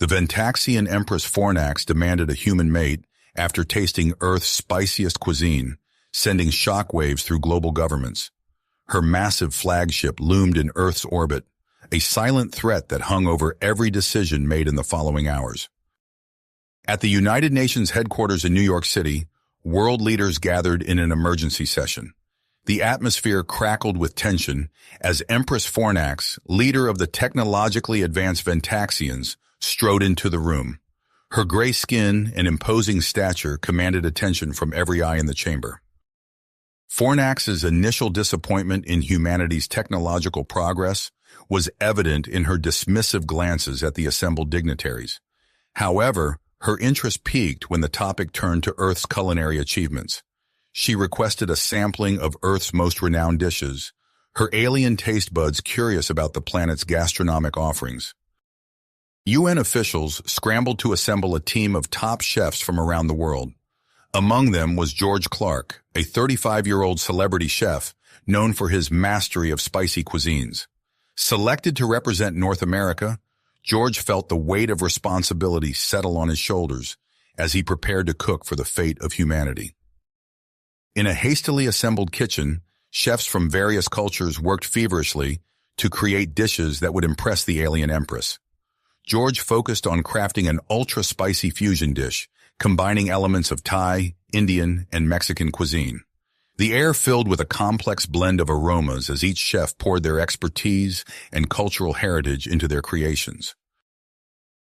The Ventaxian Empress Fornax demanded a human mate after tasting Earth's spiciest cuisine, sending shockwaves through global governments. Her massive flagship loomed in Earth's orbit, a silent threat that hung over every decision made in the following hours. At the United Nations headquarters in New York City, world leaders gathered in an emergency session. The atmosphere crackled with tension as Empress Fornax, leader of the technologically advanced Ventaxians, strode into the room. Her gray skin and imposing stature commanded attention from every eye in the chamber. Fornax's initial disappointment in humanity's technological progress was evident in her dismissive glances at the assembled dignitaries. However, her interest peaked when the topic turned to Earth's culinary achievements. She requested a sampling of Earth's most renowned dishes, her alien taste buds curious about the planet's gastronomic offerings. UN officials scrambled to assemble a team of top chefs from around the world. Among them was George Clark, a 35-year-old celebrity chef known for his mastery of spicy cuisines. Selected to represent North America, George felt the weight of responsibility settle on his shoulders as he prepared to cook for the fate of humanity. In a hastily assembled kitchen, chefs from various cultures worked feverishly to create dishes that would impress the alien empress. George focused on crafting an ultra-spicy fusion dish, combining elements of Thai, Indian, and Mexican cuisine. The air filled with a complex blend of aromas as each chef poured their expertise and cultural heritage into their creations.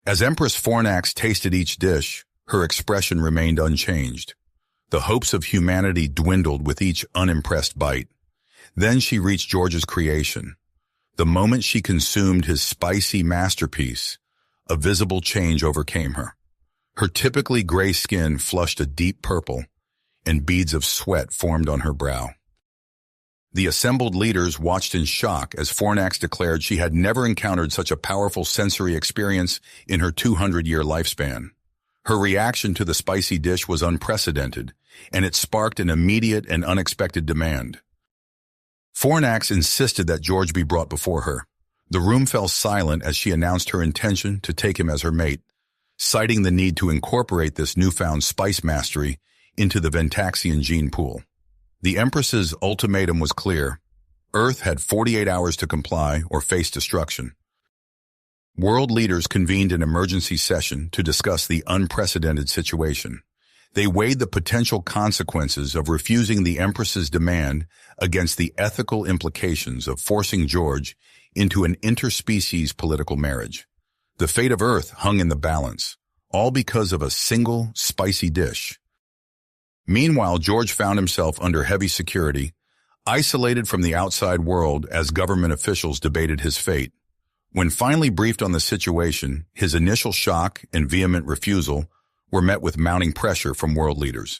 As Empress Fornax tasted each dish, her expression remained unchanged. The hopes of humanity dwindled with each unimpressed bite. Then she reached George's creation. The moment she consumed his spicy masterpiece, a visible change overcame her. Her typically gray skin flushed a deep purple, and beads of sweat formed on her brow. The assembled leaders watched in shock as Fornax declared she had never encountered such a powerful sensory experience in her 200-year lifespan. Her reaction to the spicy dish was unprecedented, and it sparked an immediate and unexpected demand. Fornax insisted that George be brought before her. The room fell silent as she announced her intention to take him as her mate, citing the need to incorporate this newfound spice mastery into the Ventaxian gene pool. The Empress's ultimatum was clear. Earth had 48 hours to comply or face destruction. World leaders convened an emergency session to discuss the unprecedented situation. They weighed the potential consequences of refusing the Empress's demand against the ethical implications of forcing George into an interspecies political marriage. The fate of Earth hung in the balance, all because of a single spicy dish. Meanwhile, George found himself under heavy security, isolated from the outside world as government officials debated his fate. When finally briefed on the situation, his initial shock and vehement refusal were met with mounting pressure from world leaders.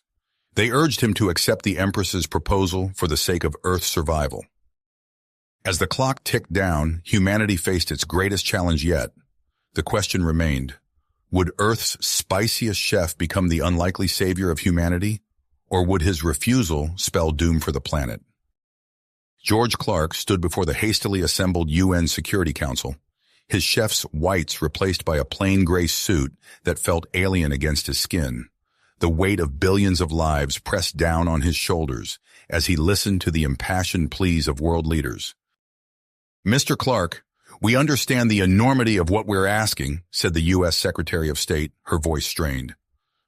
They urged him to accept the Empress's proposal for the sake of Earth's survival. As the clock ticked down, humanity faced its greatest challenge yet. The question remained, would Earth's spiciest chef become the unlikely savior of humanity, or would his refusal spell doom for the planet? George Clark stood before the hastily assembled UN Security Council, his chef's whites replaced by a plain gray suit that felt alien against his skin. The weight of billions of lives pressed down on his shoulders as he listened to the impassioned pleas of world leaders. "Mr. Clark, we understand the enormity of what we're asking," said the U.S. Secretary of State, her voice strained.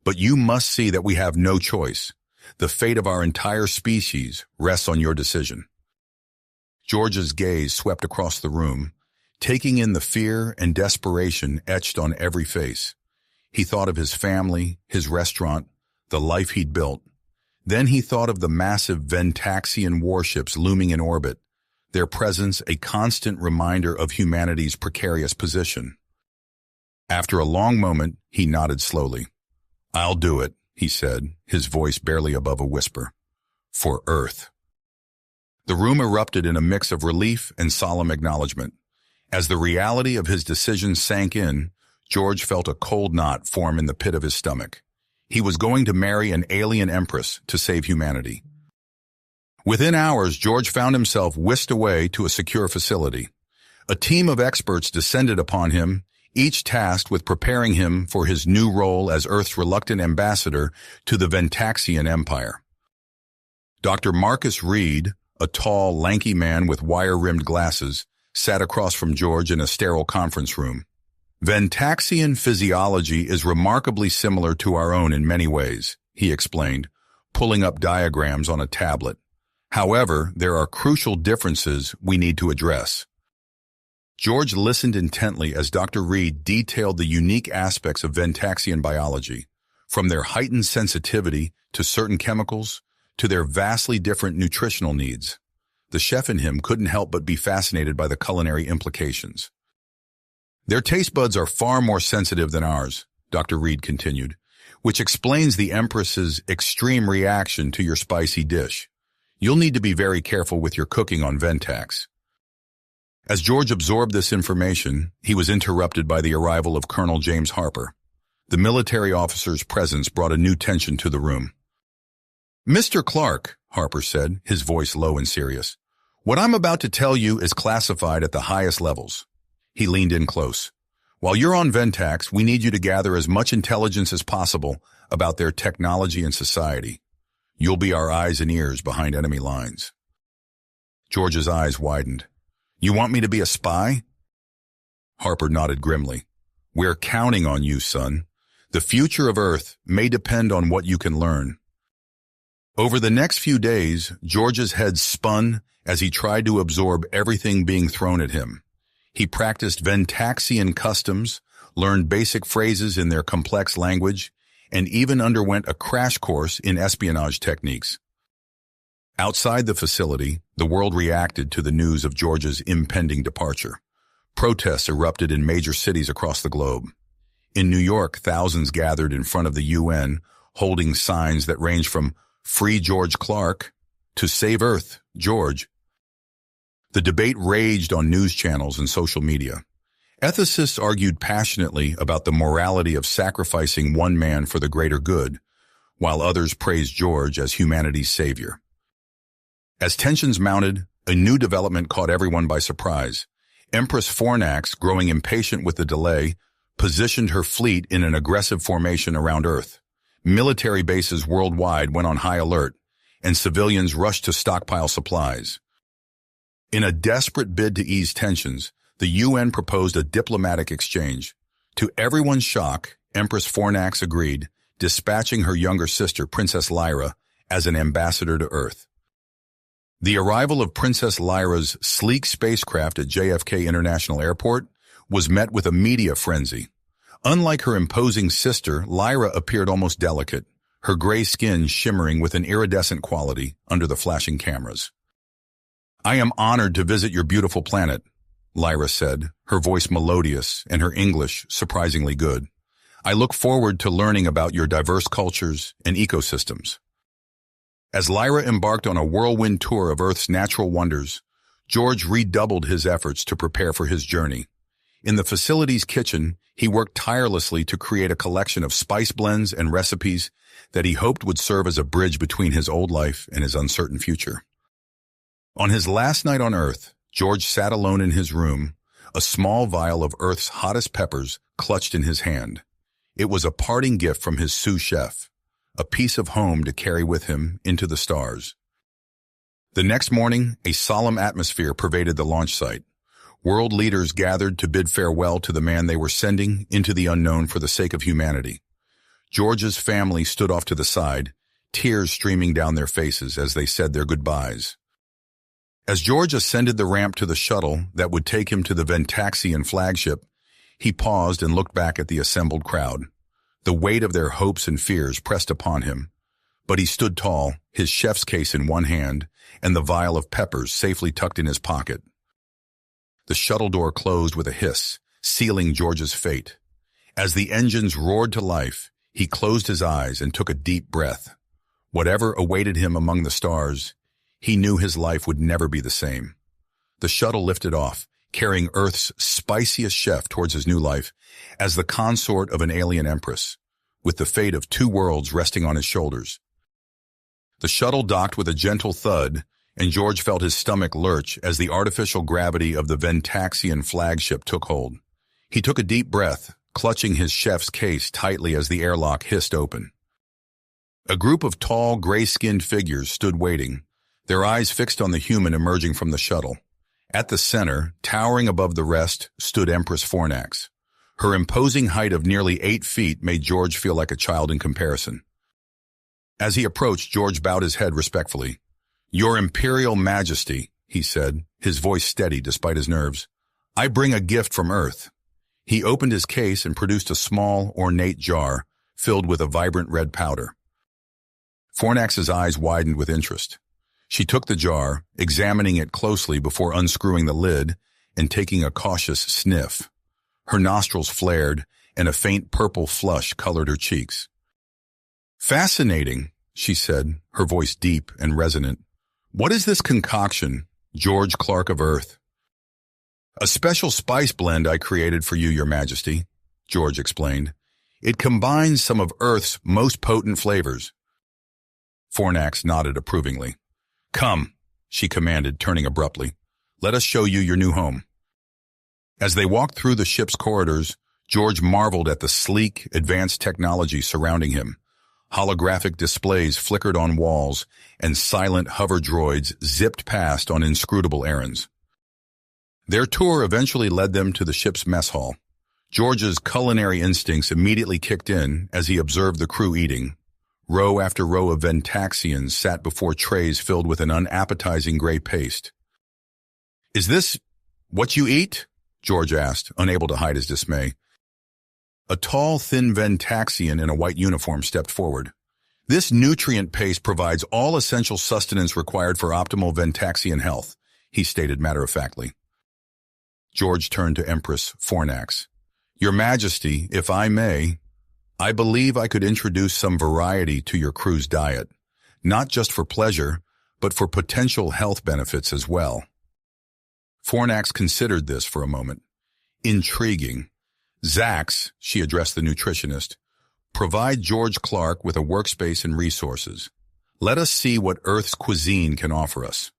"But you must see that we have no choice. The fate of our entire species rests on your decision." George's gaze swept across the room, taking in the fear and desperation etched on every face. He thought of his family, his restaurant, the life he'd built. Then he thought of the massive Ventaxian warships looming in orbit, their presence a constant reminder of humanity's precarious position. After a long moment, he nodded slowly. "I'll do it," he said, his voice barely above a whisper. "For Earth." The room erupted in a mix of relief and solemn acknowledgement. As the reality of his decision sank in, George felt a cold knot form in the pit of his stomach. He was going to marry an alien empress to save humanity. Within hours, George found himself whisked away to a secure facility. A team of experts descended upon him, each tasked with preparing him for his new role as Earth's reluctant ambassador to the Ventaxian Empire. Dr. Marcus Reed, a tall, lanky man with wire-rimmed glasses, sat across from George in a sterile conference room. Ventaxian physiology is remarkably similar to our own in many ways, he explained, pulling up diagrams on a tablet. However, there are crucial differences we need to address. George listened intently as Dr. Reed detailed the unique aspects of Ventaxian biology, from their heightened sensitivity to certain chemicals to their vastly different nutritional needs. The chef in him couldn't help but be fascinated by the culinary implications. Their taste buds are far more sensitive than ours, Dr. Reed continued, which explains the Empress's extreme reaction to your spicy dish. You'll need to be very careful with your cooking on Ventax. As George absorbed this information, he was interrupted by the arrival of Colonel James Harper. The military officer's presence brought a new tension to the room. "Mr. Clark," Harper said, his voice low and serious, "what I'm about to tell you is classified at the highest levels." He leaned in close. "While you're on Ventax, we need you to gather as much intelligence as possible about their technology and society. You'll be our eyes and ears behind enemy lines." George's eyes widened. "You want me to be a spy?" Harper nodded grimly. "We're counting on you, son. The future of Earth may depend on what you can learn." Over the next few days, George's head spun as he tried to absorb everything being thrown at him. He practiced Ventaxian customs, learned basic phrases in their complex language, and even underwent a crash course in espionage techniques. Outside the facility, the world reacted to the news of George's impending departure. Protests erupted in major cities across the globe. In New York, thousands gathered in front of the UN, holding signs that ranged from "Free George Clark" to "Save Earth, George." The debate raged on news channels and social media. Ethicists argued passionately about the morality of sacrificing one man for the greater good, while others praised George as humanity's savior. As tensions mounted, a new development caught everyone by surprise. Empress Fornax, growing impatient with the delay, positioned her fleet in an aggressive formation around Earth. Military bases worldwide went on high alert, and civilians rushed to stockpile supplies. In a desperate bid to ease tensions, the UN proposed a diplomatic exchange. To everyone's shock, Empress Fornax agreed, dispatching her younger sister, Princess Lyra, as an ambassador to Earth. The arrival of Princess Lyra's sleek spacecraft at JFK International Airport was met with a media frenzy. Unlike her imposing sister, Lyra appeared almost delicate, her gray skin shimmering with an iridescent quality under the flashing cameras. "I am honored to visit your beautiful planet," Lyra said, her voice melodious and her English surprisingly good. "I look forward to learning about your diverse cultures and ecosystems." As Lyra embarked on a whirlwind tour of Earth's natural wonders, George redoubled his efforts to prepare for his journey. In the facility's kitchen, he worked tirelessly to create a collection of spice blends and recipes that he hoped would serve as a bridge between his old life and his uncertain future. On his last night on Earth, George sat alone in his room, a small vial of Earth's hottest peppers clutched in his hand. It was a parting gift from his sous chef, a piece of home to carry with him into the stars. The next morning, a solemn atmosphere pervaded the launch site. World leaders gathered to bid farewell to the man they were sending into the unknown for the sake of humanity. George's family stood off to the side, tears streaming down their faces as they said their goodbyes. As George ascended the ramp to the shuttle that would take him to the Ventaxian flagship, he paused and looked back at the assembled crowd. The weight of their hopes and fears pressed upon him, but he stood tall, his chef's case in one hand and the vial of peppers safely tucked in his pocket. The shuttle door closed with a hiss, sealing George's fate. As the engines roared to life, he closed his eyes and took a deep breath. Whatever awaited him among the stars, he knew his life would never be the same. The shuttle lifted off, carrying Earth's spiciest chef towards his new life as the consort of an alien empress, with the fate of two worlds resting on his shoulders. The shuttle docked with a gentle thud, and George felt his stomach lurch as the artificial gravity of the Ventaxian flagship took hold. He took a deep breath, clutching his chef's case tightly as the airlock hissed open. A group of tall, gray-skinned figures stood waiting, their eyes fixed on the human emerging from the shuttle. At the center, towering above the rest, stood Empress Fornax. Her imposing height of nearly 8 feet made George feel like a child in comparison. As he approached, George bowed his head respectfully. "Your Imperial Majesty," he said, his voice steady despite his nerves. "I bring a gift from Earth." He opened his case and produced a small, ornate jar filled with a vibrant red powder. Fornax's eyes widened with interest. She took the jar, examining it closely before unscrewing the lid and taking a cautious sniff. Her nostrils flared, and a faint purple flush colored her cheeks. "Fascinating," she said, her voice deep and resonant. "What is this concoction, George Clark of Earth?" "A special spice blend I created for you, Your Majesty," George explained. "It combines some of Earth's most potent flavors." Fornax nodded approvingly. "Come," she commanded, turning abruptly. "Let us show you your new home." As they walked through the ship's corridors, George marveled at the sleek, advanced technology surrounding him. Holographic displays flickered on walls, and silent hover droids zipped past on inscrutable errands. Their tour eventually led them to the ship's mess hall. George's culinary instincts immediately kicked in as he observed the crew eating. Row after row of Ventaxians sat before trays filled with an unappetizing gray paste. "Is this what you eat?" George asked, unable to hide his dismay. A tall, thin Ventaxian in a white uniform stepped forward. "This nutrient paste provides all essential sustenance required for optimal Ventaxian health," he stated matter-of-factly. George turned to Empress Fornax. "Your Majesty, if I may, I believe I could introduce some variety to your crew's diet, not just for pleasure, but for potential health benefits as well." Fornax considered this for a moment. "Intriguing. Zax," she addressed the nutritionist, "provide George Clark with a workspace and resources. Let us see what Earth's cuisine can offer us."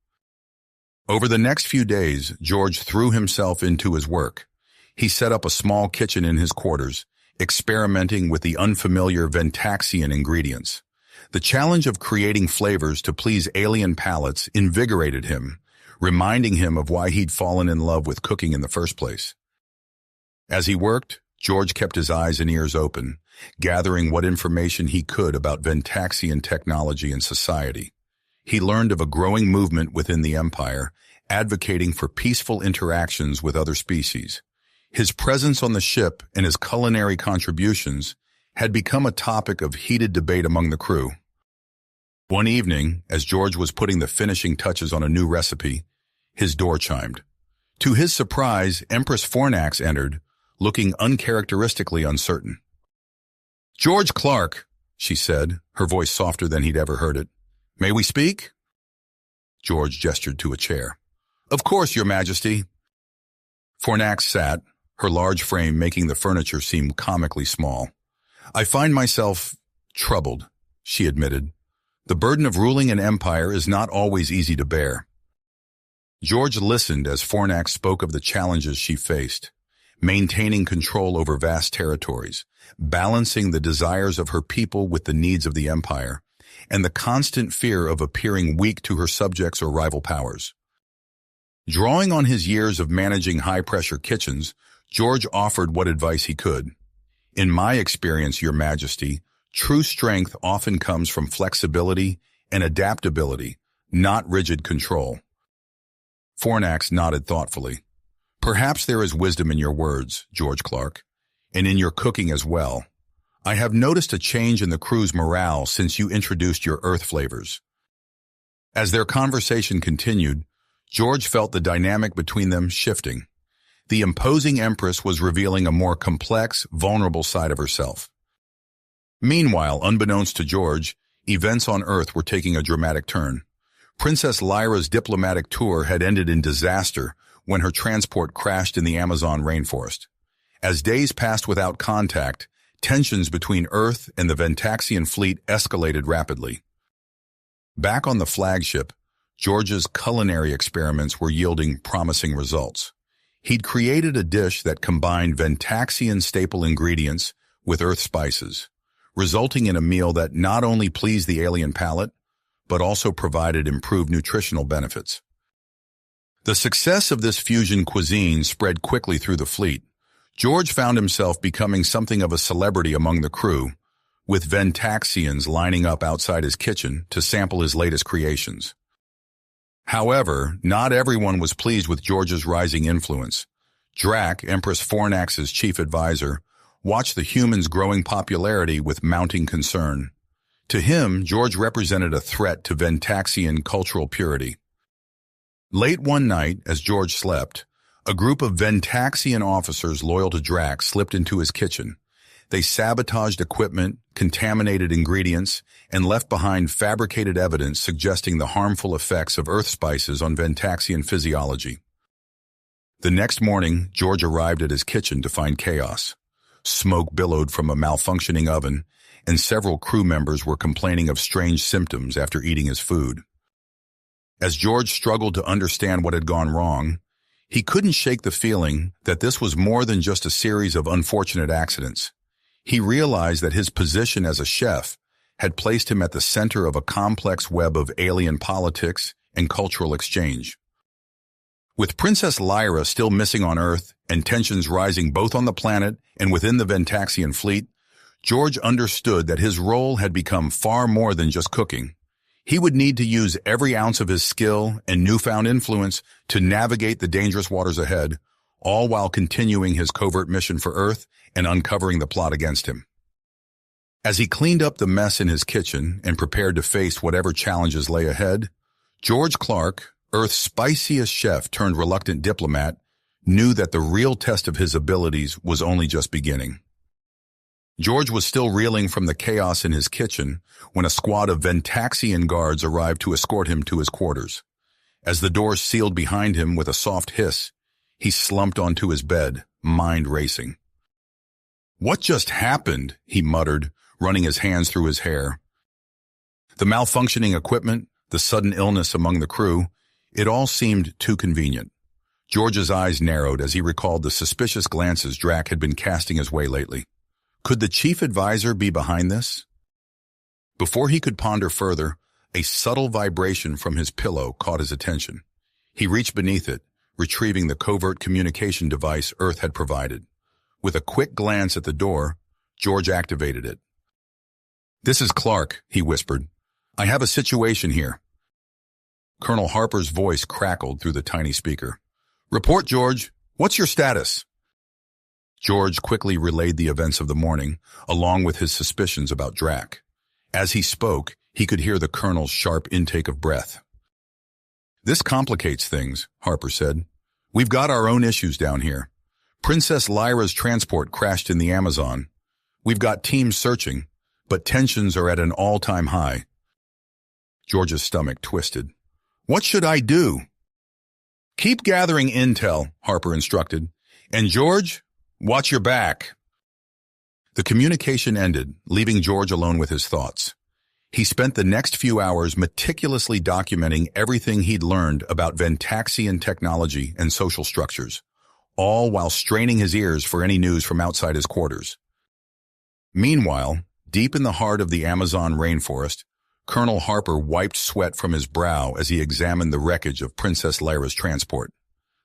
Over the next few days, George threw himself into his work. He set up a small kitchen in his quarters, experimenting with the unfamiliar Ventaxian ingredients. The challenge of creating flavors to please alien palates invigorated him, reminding him of why he'd fallen in love with cooking in the first place. As he worked, George kept his eyes and ears open, gathering what information he could about Ventaxian technology and society. He learned of a growing movement within the Empire, advocating for peaceful interactions with other species. His presence on the ship and his culinary contributions had become a topic of heated debate among the crew. One evening, as George was putting the finishing touches on a new recipe, his door chimed. To his surprise, Empress Fornax entered, looking uncharacteristically uncertain. "George Clark," she said, her voice softer than he'd ever heard it. "May we speak?" George gestured to a chair. "Of course, Your Majesty." Fornax sat, her large frame making the furniture seem comically small. "I find myself troubled," she admitted. "The burden of ruling an empire is not always easy to bear." George listened as Fornax spoke of the challenges she faced, maintaining control over vast territories, balancing the desires of her people with the needs of the empire, and the constant fear of appearing weak to her subjects or rival powers. Drawing on his years of managing high-pressure kitchens, George offered what advice he could. "In my experience, Your Majesty, true strength often comes from flexibility and adaptability, not rigid control." Fornax nodded thoughtfully. "Perhaps there is wisdom in your words, George Clark, and in your cooking as well. I have noticed a change in the crew's morale since you introduced your Earth flavors." As their conversation continued, George felt the dynamic between them shifting. The imposing Empress was revealing a more complex, vulnerable side of herself. Meanwhile, unbeknownst to George, events on Earth were taking a dramatic turn. Princess Lyra's diplomatic tour had ended in disaster when her transport crashed in the Amazon rainforest. As days passed without contact, tensions between Earth and the Ventaxian fleet escalated rapidly. Back on the flagship, George's culinary experiments were yielding promising results. He'd created a dish that combined Ventaxian staple ingredients with Earth spices, resulting in a meal that not only pleased the alien palate, but also provided improved nutritional benefits. The success of this fusion cuisine spread quickly through the fleet. George found himself becoming something of a celebrity among the crew, with Ventaxians lining up outside his kitchen to sample his latest creations. However, not everyone was pleased with George's rising influence. Drac, Empress Fornax's chief advisor, watched the humans' growing popularity with mounting concern. To him, George represented a threat to Ventaxian cultural purity. Late one night, as George slept, a group of Ventaxian officers loyal to Drac slipped into his kitchen. They sabotaged equipment, contaminated ingredients, and left behind fabricated evidence suggesting the harmful effects of Earth spices on Ventaxian physiology. The next morning, George arrived at his kitchen to find chaos. Smoke billowed from a malfunctioning oven, and several crew members were complaining of strange symptoms after eating his food. As George struggled to understand what had gone wrong, he couldn't shake the feeling that this was more than just a series of unfortunate accidents. He realized that his position as a chef had placed him at the center of a complex web of alien politics and cultural exchange. With Princess Lyra still missing on Earth and tensions rising both on the planet and within the Ventaxian fleet, George understood that his role had become far more than just cooking. He would need to use every ounce of his skill and newfound influence to navigate the dangerous waters ahead, all while continuing his covert mission for Earth and uncovering the plot against him. As he cleaned up the mess in his kitchen and prepared to face whatever challenges lay ahead, George Clark, Earth's spiciest chef turned reluctant diplomat, knew that the real test of his abilities was only just beginning. George was still reeling from the chaos in his kitchen when a squad of Ventaxian guards arrived to escort him to his quarters. As the doors sealed behind him with a soft hiss, he slumped onto his bed, mind racing. "What just happened?" he muttered, running his hands through his hair. The malfunctioning equipment, the sudden illness among the crew, it all seemed too convenient. George's eyes narrowed as he recalled the suspicious glances Drac had been casting his way lately. Could the chief advisor be behind this? Before he could ponder further, a subtle vibration from his pillow caught his attention. He reached beneath it, retrieving the covert communication device Earth had provided. With a quick glance at the door, George activated it. "This is Clark," he whispered. "I have a situation here." Colonel Harper's voice crackled through the tiny speaker. "Report, George. What's your status?" George quickly relayed the events of the morning, along with his suspicions about Drac. As he spoke, he could hear the colonel's sharp intake of breath. "This complicates things," Harper said. "We've got our own issues down here. Princess Lyra's transport crashed in the Amazon. We've got teams searching, but tensions are at an all-time high." George's stomach twisted. "What should I do?" "Keep gathering intel," Harper instructed. "And George, watch your back." The communication ended, leaving George alone with his thoughts. He spent the next few hours meticulously documenting everything he'd learned about Ventaxian technology and social structures, all while straining his ears for any news from outside his quarters. Meanwhile, deep in the heart of the Amazon rainforest, Colonel Harper wiped sweat from his brow as he examined the wreckage of Princess Lyra's transport.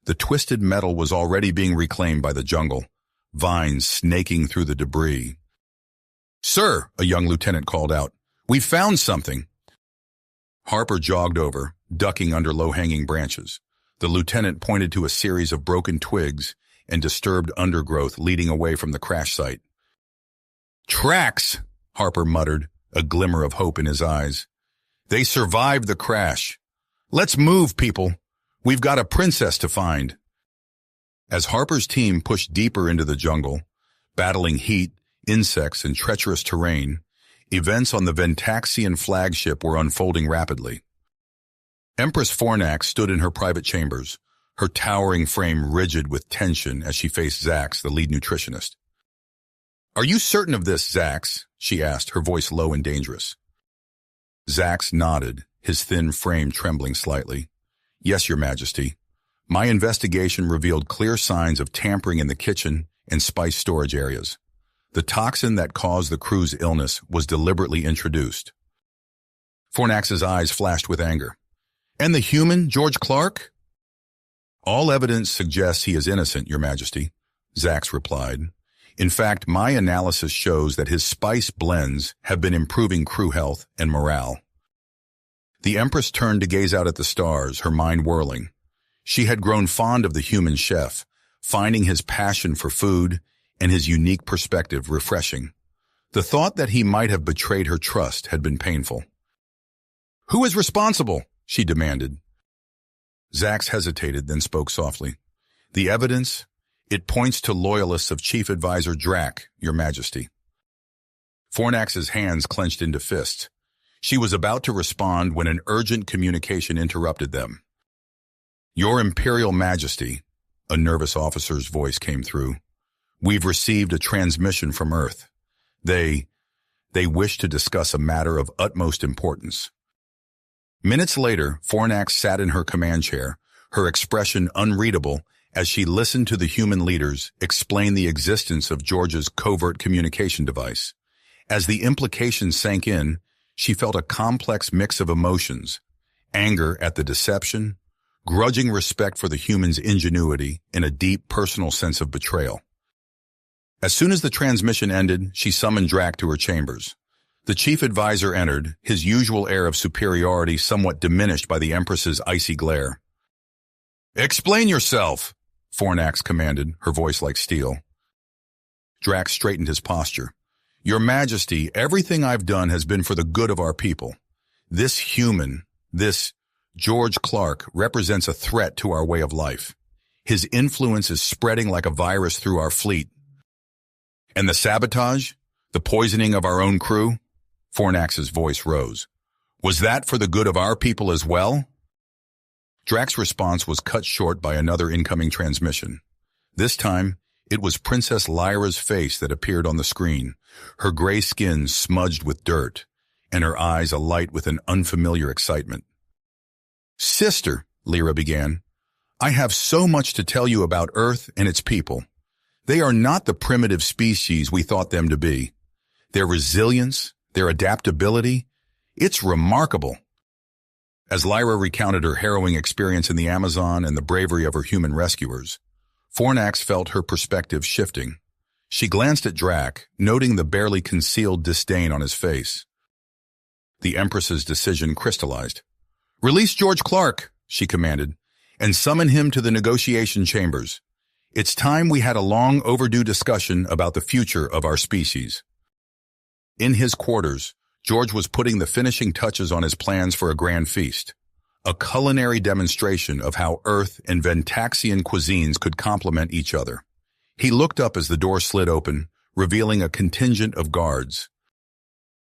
The twisted metal was already being reclaimed by the jungle, vines snaking through the debris. "Sir," a young lieutenant called out, "we've found something." Harper jogged over, ducking under low-hanging branches. The lieutenant pointed to a series of broken twigs and disturbed undergrowth leading away from the crash site. "Tracks," Harper muttered, a glimmer of hope in his eyes. "They survived the crash. Let's move, people. We've got a princess to find." As Harper's team pushed deeper into the jungle, battling heat, insects, and treacherous terrain, events on the Ventaxian flagship were unfolding rapidly. Empress Fornax stood in her private chambers, her towering frame rigid with tension as she faced Zax, the lead nutritionist. "Are you certain of this, Zax?" she asked, her voice low and dangerous. Zax nodded, his thin frame trembling slightly. "Yes, Your Majesty. My investigation revealed clear signs of tampering in the kitchen and spice storage areas. The toxin that caused the crew's illness was deliberately introduced. Fornax's eyes flashed with anger. And the human, George Clark? All evidence suggests he is innocent, Your Majesty, Zax replied. In fact, my analysis shows that his spice blends have been improving crew health and morale. The Empress turned to gaze out at the stars, her mind whirling. She had grown fond of the human chef, finding his passion for food and his unique perspective refreshing. The thought that he might have betrayed her trust had been painful. Who is responsible? She demanded. Zax hesitated, then spoke softly. The evidence? It points to loyalists of Chief Advisor Drac, Your Majesty. Fornax's hands clenched into fists. She was about to respond when an urgent communication interrupted them. Your Imperial Majesty, a nervous officer's voice came through. We've received a transmission from Earth. They wish to discuss a matter of utmost importance. Minutes later, Fornax sat in her command chair, her expression unreadable as she listened to the human leaders explain the existence of George's covert communication device. As the implications sank in, she felt a complex mix of emotions, anger at the deception, grudging respect for the human's ingenuity, and a deep personal sense of betrayal. As soon as the transmission ended, she summoned Drac to her chambers. The chief advisor entered, his usual air of superiority somewhat diminished by the Empress's icy glare. Explain yourself, Fornax commanded, her voice like steel. Drac straightened his posture. Your Majesty, everything I've done has been for the good of our people. This human, this George Clark, represents a threat to our way of life. His influence is spreading like a virus through our fleet. And the sabotage? The poisoning of our own crew? Fornax's voice rose. Was that for the good of our people as well? Drac's response was cut short by another incoming transmission. This time, it was Princess Lyra's face that appeared on the screen, her gray skin smudged with dirt, and her eyes alight with an unfamiliar excitement. Sister, Lyra began, I have so much to tell you about Earth and its people. They are not the primitive species we thought them to be. Their resilience, their adaptability, it's remarkable. As Lyra recounted her harrowing experience in the Amazon and the bravery of her human rescuers, Fornax felt her perspective shifting. She glanced at Drac, noting the barely concealed disdain on his face. The Empress's decision crystallized. Release George Clark, she commanded, and summon him to the negotiation chambers. It's time we had a long overdue discussion about the future of our species. In his quarters, George was putting the finishing touches on his plans for a grand feast, a culinary demonstration of how Earth and Ventaxian cuisines could complement each other. He looked up as the door slid open, revealing a contingent of guards.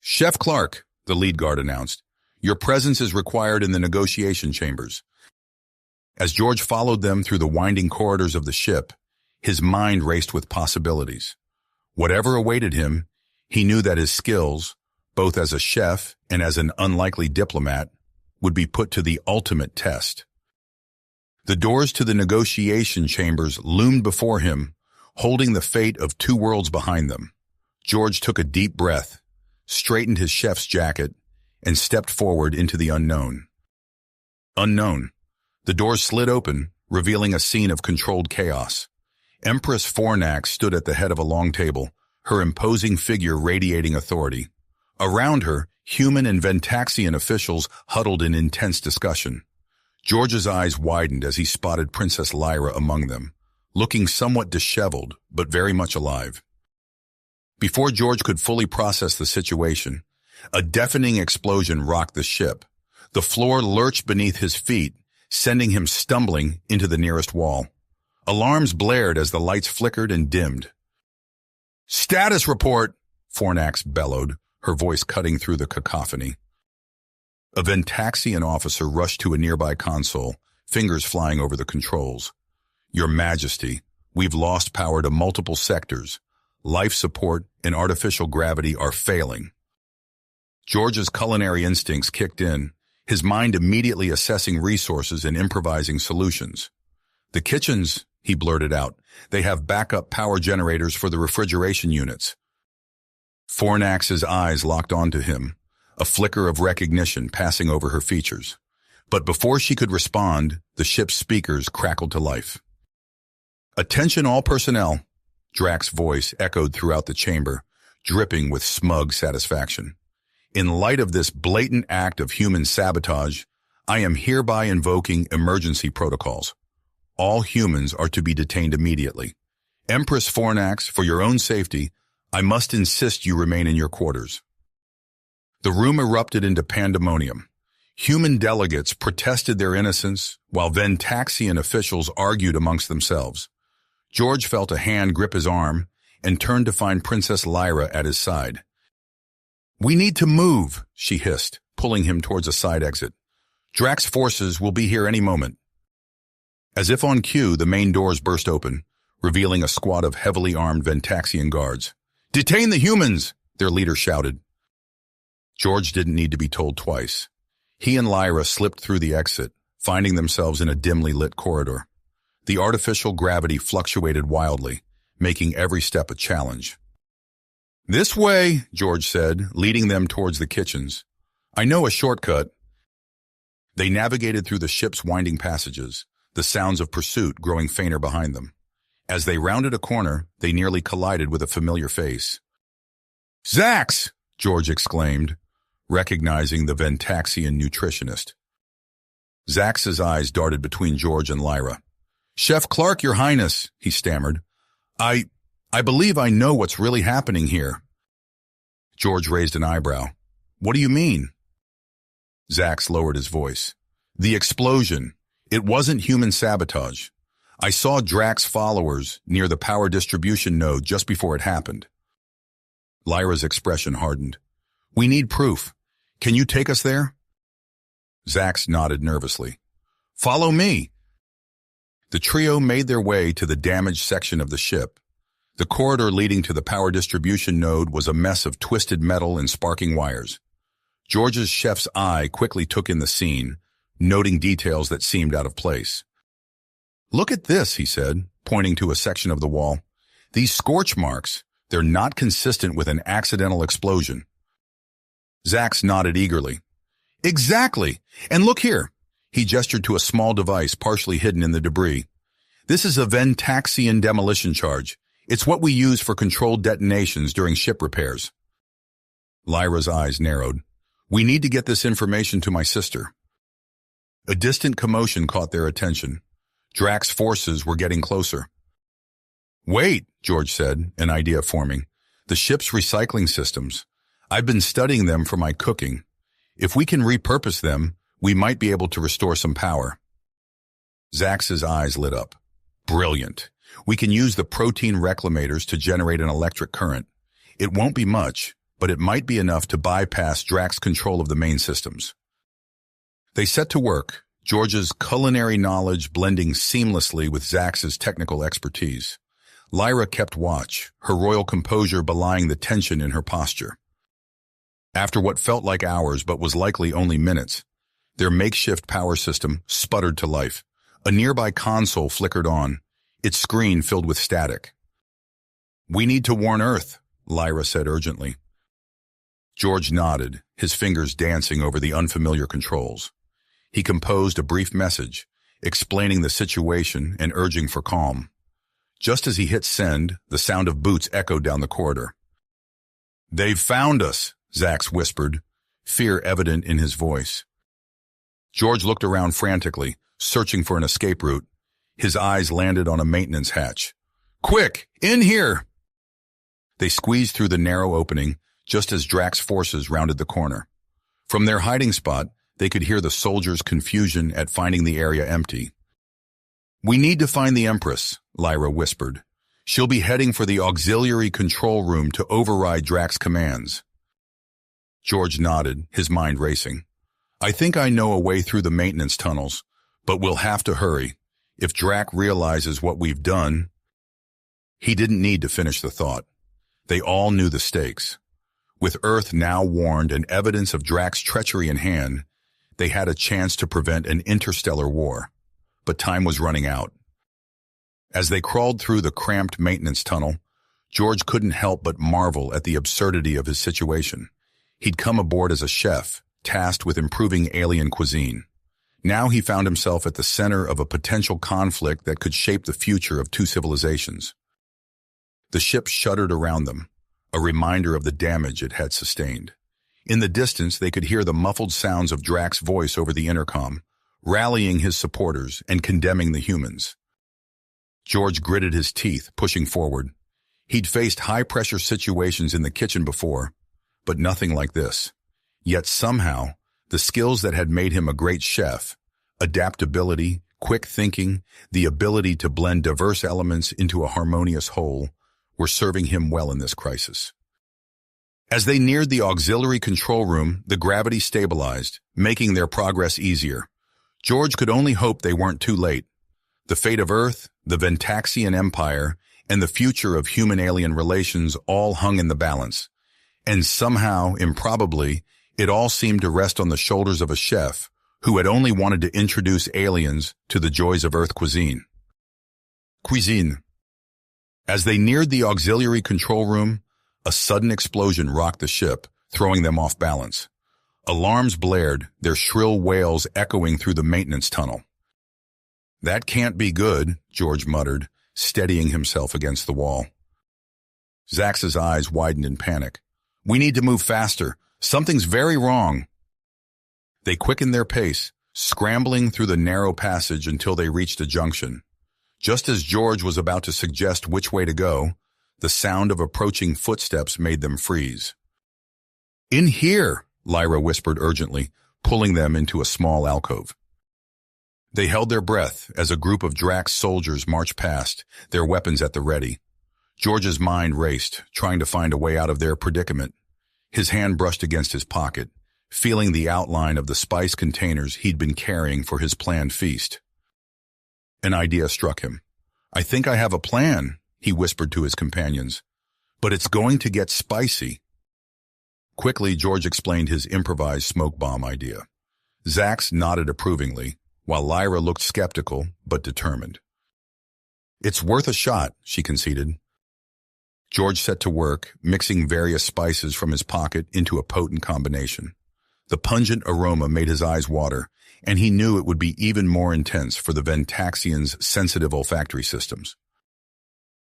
Chef Clark, the lead guard announced, your presence is required in the negotiation chambers. As George followed them through the winding corridors of the ship, his mind raced with possibilities. Whatever awaited him, he knew that his skills, both as a chef and as an unlikely diplomat, would be put to the ultimate test. The doors to the negotiation chambers loomed before him, holding the fate of two worlds behind them. George took a deep breath, straightened his chef's jacket, and stepped forward into the unknown. Unknown. The doors slid open, revealing a scene of controlled chaos. Empress Fornax stood at the head of a long table, her imposing figure radiating authority. Around her, human and Ventaxian officials huddled in intense discussion. George's eyes widened as he spotted Princess Lyra among them, looking somewhat disheveled, but very much alive. Before George could fully process the situation, a deafening explosion rocked the ship. The floor lurched beneath his feet, sending him stumbling into the nearest wall. Alarms blared as the lights flickered and dimmed. Status report, Fornax bellowed, her voice cutting through the cacophony. A Ventaxian officer rushed to a nearby console, fingers flying over the controls. Your Majesty, we've lost power to multiple sectors. Life support and artificial gravity are failing. George's culinary instincts kicked in, his mind immediately assessing resources and improvising solutions. The kitchens, he blurted out. They have backup power generators for the refrigeration units. Fornax's eyes locked onto him, a flicker of recognition passing over her features. But before she could respond, the ship's speakers crackled to life. "Attention all personnel," Drax's voice echoed throughout the chamber, dripping with smug satisfaction. "In light of this blatant act of human sabotage, I am hereby invoking emergency protocols. All humans are to be detained immediately. Empress Fornax, for your own safety, I must insist you remain in your quarters." The room erupted into pandemonium. Human delegates protested their innocence, while Ventaxian officials argued amongst themselves. George felt a hand grip his arm and turned to find Princess Lyra at his side. "We need to move," she hissed, pulling him towards a side exit. "Drax's forces will be here any moment." As if on cue, the main doors burst open, revealing a squad of heavily armed Ventaxian guards. "Detain the humans!" their leader shouted. George didn't need to be told twice. He and Lyra slipped through the exit, finding themselves in a dimly lit corridor. The artificial gravity fluctuated wildly, making every step a challenge. "This way," George said, leading them towards the kitchens. "I know a shortcut." They navigated through the ship's winding passages, the sounds of pursuit growing fainter behind them. As they rounded a corner, they nearly collided with a familiar face. "Zax!" George exclaimed, recognizing the Ventaxian nutritionist. Zax's eyes darted between George and Lyra. "Chef Clark, Your Highness," he stammered. I believe I know what's really happening here." George raised an eyebrow. "What do you mean?" Zax lowered his voice. "The explosion. It wasn't human sabotage. I saw Drax's followers near the power distribution node just before it happened." Lyra's expression hardened. "We need proof. Can you take us there?" Zax nodded nervously. "Follow me." The trio made their way to the damaged section of the ship. The corridor leading to the power distribution node was a mess of twisted metal and sparking wires. George's chef's eye quickly took in the scene, noting details that seemed out of place. "Look at this," he said, pointing to a section of the wall. "These scorch marks, they're not consistent with an accidental explosion." Zax nodded eagerly. "Exactly! And look here!" He gestured to a small device partially hidden in the debris. "This is a Ventaxian demolition charge. It's what we use for controlled detonations during ship repairs." Lyra's eyes narrowed. "We need to get this information to my sister." A distant commotion caught their attention. Drax's forces were getting closer. "Wait," George said, an idea forming. "The ship's recycling systems. I've been studying them for my cooking. If we can repurpose them, we might be able to restore some power." Zax's eyes lit up. "Brilliant. We can use the protein reclamators to generate an electric current. It won't be much, but it might be enough to bypass Drax's control of the main systems." They set to work, George's culinary knowledge blending seamlessly with Zax's technical expertise. Lyra kept watch, her royal composure belying the tension in her posture. After what felt like hours but was likely only minutes, their makeshift power system sputtered to life. A nearby console flickered on, its screen filled with static. "We need to warn Earth," Lyra said urgently. George nodded, his fingers dancing over the unfamiliar controls. He composed a brief message, explaining the situation and urging for calm. Just as he hit send, the sound of boots echoed down the corridor. "They've found us," Zax whispered, fear evident in his voice. George looked around frantically, searching for an escape route. His eyes landed on a maintenance hatch. "Quick, in here!" They squeezed through the narrow opening, just as Drax's forces rounded the corner. From their hiding spot, they could hear the soldiers' confusion at finding the area empty. "We need to find the Empress," Lyra whispered. "She'll be heading for the auxiliary control room to override Drax's commands." George nodded, his mind racing. "I think I know a way through the maintenance tunnels, but we'll have to hurry. If Drax realizes what we've done..." He didn't need to finish the thought. They all knew the stakes. With Earth now warned and evidence of Drax's treachery in hand, they had a chance to prevent an interstellar war. But time was running out. As they crawled through the cramped maintenance tunnel, George couldn't help but marvel at the absurdity of his situation. He'd come aboard as a chef, tasked with improving alien cuisine. Now he found himself at the center of a potential conflict that could shape the future of two civilizations. The ship shuddered around them, a reminder of the damage it had sustained. In the distance, they could hear the muffled sounds of Drax's voice over the intercom, rallying his supporters and condemning the humans. George gritted his teeth, pushing forward. He'd faced high-pressure situations in the kitchen before, but nothing like this. Yet somehow, the skills that had made him a great chef, adaptability, quick thinking, the ability to blend diverse elements into a harmonious whole, were serving him well in this crisis. As they neared the auxiliary control room, the gravity stabilized, making their progress easier. George could only hope they weren't too late. The fate of Earth, the Ventaxian Empire, and the future of human-alien relations all hung in the balance. And somehow, improbably, it all seemed to rest on the shoulders of a chef who had only wanted to introduce aliens to the joys of Earth cuisine. Cuisine. As they neared the auxiliary control room, a sudden explosion rocked the ship, throwing them off balance. Alarms blared, their shrill wails echoing through the maintenance tunnel. "That can't be good," George muttered, steadying himself against the wall. Zax's eyes widened in panic. "We need to move faster. Something's very wrong." They quickened their pace, scrambling through the narrow passage until they reached a junction. Just as George was about to suggest which way to go, the sound of approaching footsteps made them freeze. "In here," Lyra whispered urgently, pulling them into a small alcove. They held their breath as a group of Drax soldiers marched past, their weapons at the ready. George's mind raced, trying to find a way out of their predicament. His hand brushed against his pocket, feeling the outline of the spice containers he'd been carrying for his planned feast. An idea struck him. "I think I have a plan," he whispered to his companions. "But it's going to get spicy." Quickly, George explained his improvised smoke bomb idea. Zax nodded approvingly, while Lyra looked skeptical but determined. "It's worth a shot," she conceded. George set to work, mixing various spices from his pocket into a potent combination. The pungent aroma made his eyes water, and he knew it would be even more intense for the Ventaxians' sensitive olfactory systems.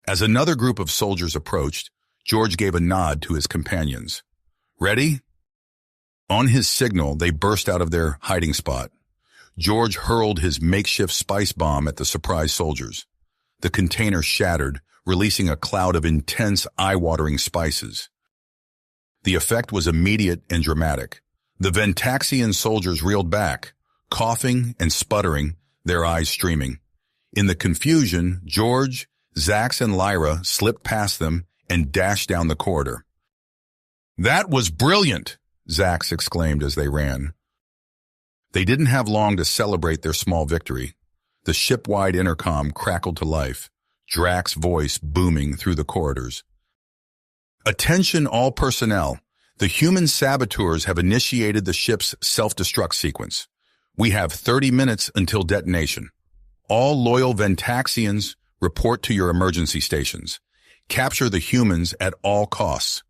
As another group of soldiers approached, George gave a nod to his companions. "Ready?" On his signal, they burst out of their hiding spot. George hurled his makeshift spice bomb at the surprised soldiers. The container shattered, releasing a cloud of intense, eye-watering spices. The effect was immediate and dramatic. The Ventaxian soldiers reeled back, coughing and sputtering, their eyes streaming. In the confusion, George, Zax, and Lyra slipped past them and dashed down the corridor. "That was brilliant!" Zax exclaimed as they ran. They didn't have long to celebrate their small victory. The ship-wide intercom crackled to life, Drax's voice booming through the corridors. "Attention all personnel. The human saboteurs have initiated the ship's self-destruct sequence. We have 30 minutes until detonation. All loyal Ventaxians, report to your emergency stations. Capture the humans at all costs."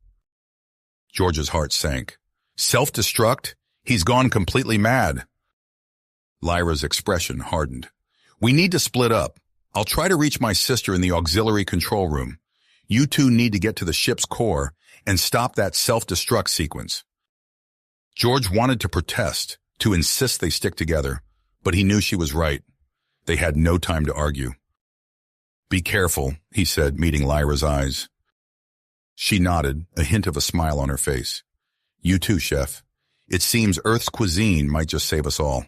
George's heart sank. "Self-destruct? He's gone completely mad." Lyra's expression hardened. "We need to split up. I'll try to reach my sister in the auxiliary control room. You two need to get to the ship's core and stop that self-destruct sequence." George wanted to protest, to insist they stick together, but he knew she was right. They had no time to argue. "Be careful," he said, meeting Lyra's eyes. She nodded, a hint of a smile on her face. "You too, Chef. It seems Earth's cuisine might just save us all."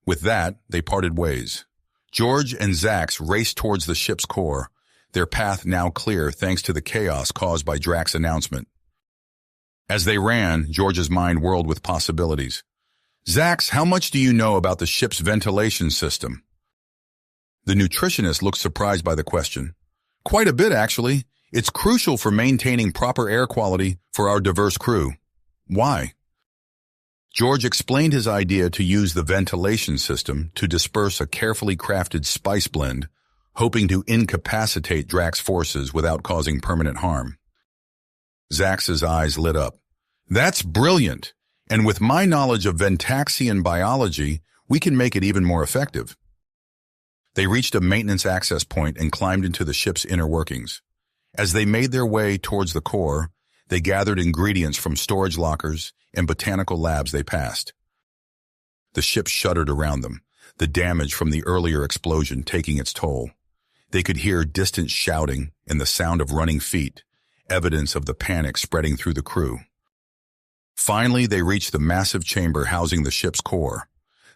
With that, they parted ways. George and Zax raced towards the ship's core, their path now clear thanks to the chaos caused by Drax's announcement. As they ran, George's mind whirled with possibilities. "Zax, how much do you know about the ship's ventilation system?" The nutritionist looked surprised by the question. "Quite a bit, actually. It's crucial for maintaining proper air quality for our diverse crew." "Why?" George explained his idea to use the ventilation system to disperse a carefully crafted spice blend, hoping to incapacitate Drax's forces without causing permanent harm. Zax's eyes lit up. That's brilliant, and with my knowledge of Ventaxian biology, we can make it even more effective. They reached a maintenance access point and climbed into the ship's inner workings. As they made their way towards the core, they gathered ingredients from storage lockers and botanical labs they passed. The ship shuddered around them, the damage from the earlier explosion taking its toll. They could hear distant shouting and the sound of running feet, evidence of the panic spreading through the crew. Finally, they reached the massive chamber housing the ship's core.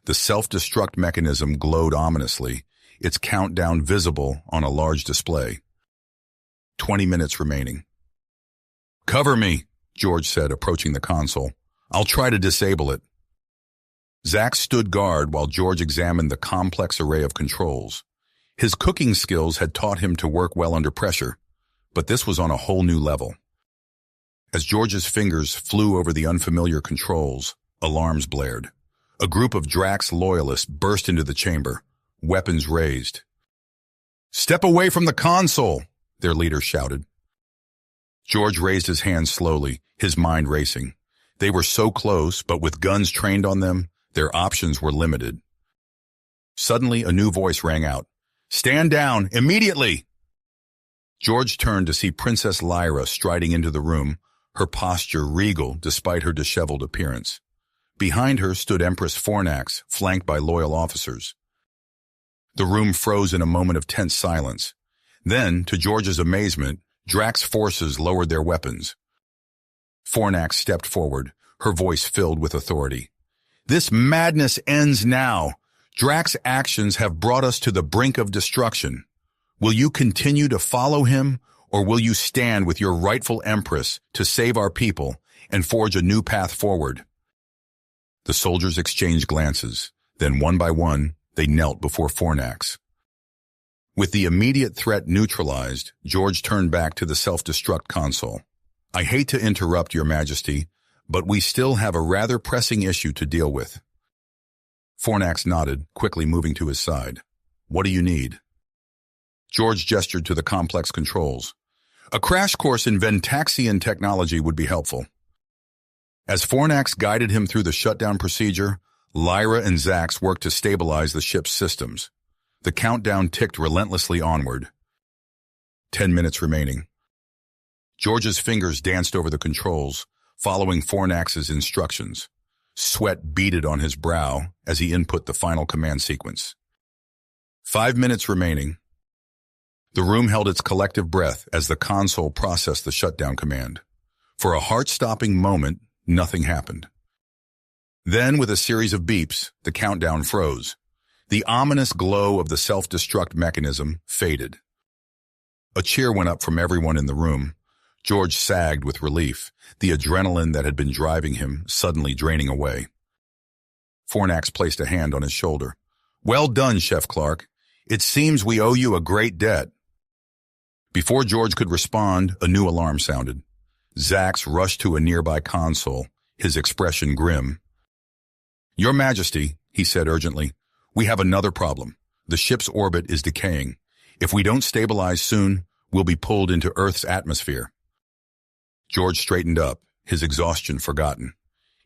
The self-destruct mechanism glowed ominously, its countdown visible on a large display. 20 minutes remaining. "Cover me," George said, approaching the console. "I'll try to disable it." Zax stood guard while George examined the complex array of controls. His cooking skills had taught him to work well under pressure, but this was on a whole new level. As George's fingers flew over the unfamiliar controls, alarms blared. A group of Drax loyalists burst into the chamber, weapons raised. "Step away from the console," their leader shouted. George raised his hands slowly, his mind racing. They were so close, but with guns trained on them, their options were limited. Suddenly, a new voice rang out. "Stand down, immediately!" George turned to see Princess Lyra striding into the room, her posture regal despite her disheveled appearance. Behind her stood Empress Fornax, flanked by loyal officers. The room froze in a moment of tense silence. Then, to George's amazement, Drax's forces lowered their weapons. Fornax stepped forward, her voice filled with authority. "This madness ends now. Drax's actions have brought us to the brink of destruction. Will you continue to follow him, or will you stand with your rightful Empress to save our people and forge a new path forward?" The soldiers exchanged glances. Then, one by one, they knelt before Fornax. With the immediate threat neutralized, George turned back to the self-destruct console. "I hate to interrupt, Your Majesty, but we still have a rather pressing issue to deal with." Fornax nodded, quickly moving to his side. "What do you need?" George gestured to the complex controls. "A crash course in Ventaxian technology would be helpful." As Fornax guided him through the shutdown procedure, Lyra and Zax worked to stabilize the ship's systems. The countdown ticked relentlessly onward. 10 minutes remaining. George's fingers danced over the controls, following Fornax's instructions. Sweat beaded on his brow as he input the final command sequence. 5 minutes remaining. The room held its collective breath as the console processed the shutdown command. For a heart-stopping moment, nothing happened. Then, with a series of beeps, the countdown froze. The ominous glow of the self-destruct mechanism faded. A cheer went up from everyone in the room. George sagged with relief, the adrenaline that had been driving him suddenly draining away. Fornax placed a hand on his shoulder. "Well done, Chef Clark. It seems we owe you a great debt." Before George could respond, a new alarm sounded. Zax rushed to a nearby console, his expression grim. "Your Majesty," he said urgently, "we have another problem. The ship's orbit is decaying. If we don't stabilize soon, we'll be pulled into Earth's atmosphere." George straightened up, his exhaustion forgotten.